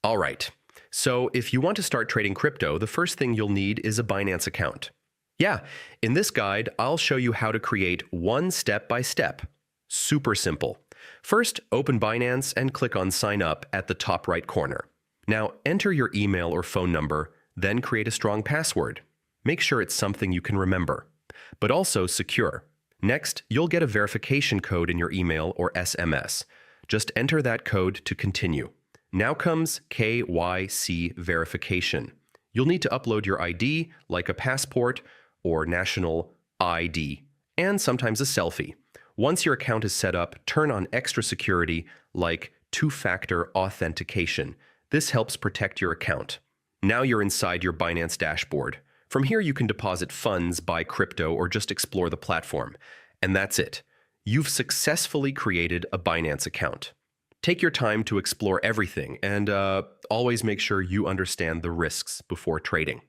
All right. So if you want to start trading crypto, the first thing you'll need is a Binance account. Yeah, in this guide, I'll show you how to create one step by step. Super simple. First, open Binance and click on Sign Up at the top right corner. Now, enter your email or phone number, then create a strong password. Make sure it's something you can remember, but also secure. Next, you'll get a verification code in your email or SMS. Just enter that code to continue. Now comes KYC verification. You'll need to upload your ID, like a passport or national ID, and sometimes a selfie. Once your account is set up, turn on extra security like two-factor authentication. This helps protect your account. Now you're inside your Binance dashboard. From here, you can deposit funds, buy crypto, or just explore the platform. And that's it. You've successfully created a Binance account. Take your time to explore everything and always make sure you understand the risks before trading.